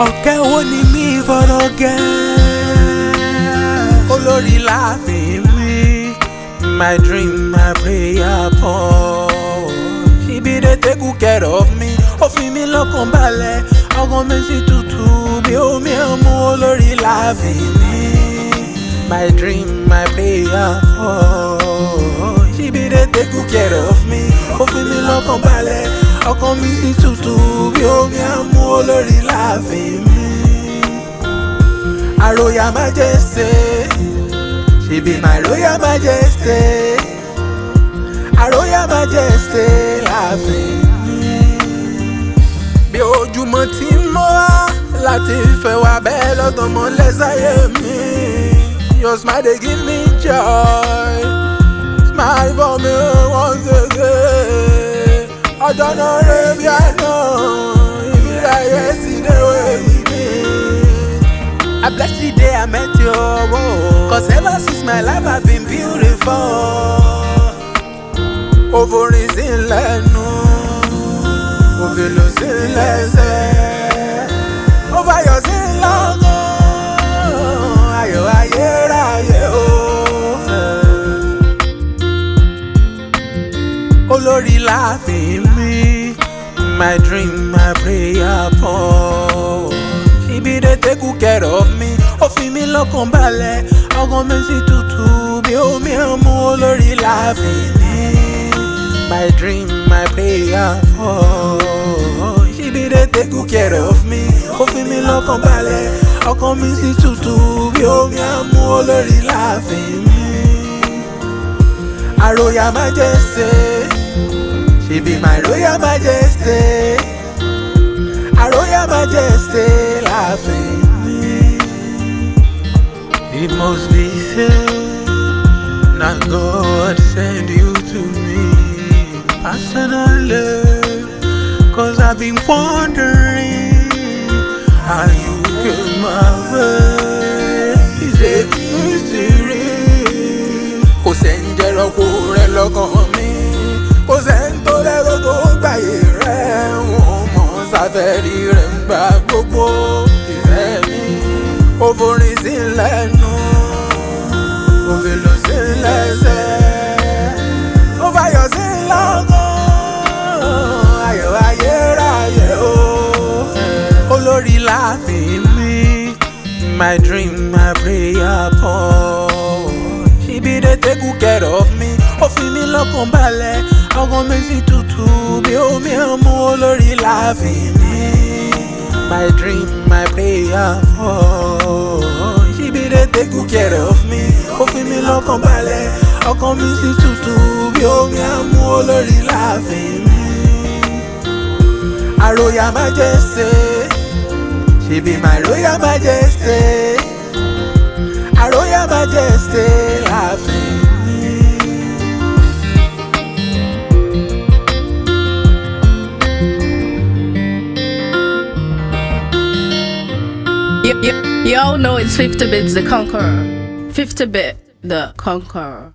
Okeowo Nimi for girl. Olórí láàfin mi, my dream, my prayer point. She be the take good care of me. Ó fi mí lọ́kàn balẹ̀, ọkàn mi sì tutù bí omi ẹmu. Olórí láàfin mi, my dream, my prayer point. She be the take good care of me. Ó fi mí lọ́kàn balẹ̀, ọkàn mi sì tutù bí omi ẹmu. Olórí láàfin mi, a royal majesty. She be my royal majesty, a royal majesty láàfin mi. Bí ojúmọ́ tí mo wá láti fẹ́ wá bẹ́ẹ̀ lọ́tọ̀ mọ́ lẹ́sàyé mi. Your smile dey give me joy, smile for me once again. Ọjọ́ náà rẹ̀ bí àná, ibi láyé sí dey wait with me. I bless the day I met you, cause ever since my life I've been beautiful. Oforin sí lẹ́nu, òfìlú sí lẹ́sẹ̀, ó fayọ̀ sí lọ́gán, ayọ̀ ayérayé o. Olórí láàfin mi, my dream, my prayer point. She be the take good care of me. Ó fi mí lọ́kàn balẹ̀, ọkàn mi sì tutù bí omi ẹmu. Olórí láàfin mi, my dream, my prayer point. She be the take good care of me. Ó fi mí lọ́kàn balẹ̀, ọkàn mi sì tutù bí omi ẹmu. Olórí láàfin mi, a royal majesty. She be my royal majesty, a royal majesty láàfin mi. It must be said, now God send you to me personally, cause I've been wondering how you came my way. It's a mystery. Kò sẹ́ni jẹ́rọ̀kọ rẹ̀ lọ́kàn mi, kò sẹ́ni tó lẹ́rọ tó gbàyè rẹ̀. Wọ́n mọ̀ sáfẹ́rí rẹ̀ ń gba gbogbo ìfẹ́ mi. Ó forin sí lẹ́nu, òfìlú sí lẹ́sẹ̀, ó fayọ̀ sí lọ́gán, ayọ̀ ayérayé o. Olórí láàfin mi, my dream, my prayer point. She be the take good care of me. Ó fi mí lọ́kàn balẹ̀, ọkàn mi sì tutù bí omi ẹmu. Olórí láàfin mi, my dream, my prayer point. She be the take good care of me. Ó fi mí lọ́kàn balẹ̀, ọkàn mi sì tutù bí omi ẹmu. Olórí láàfin mi, a royal majesty. She be my royal majesty, a royal majesty láàfin mi. You all know it's 50 Bits the Conqueror. 50 Bit the Conqueror.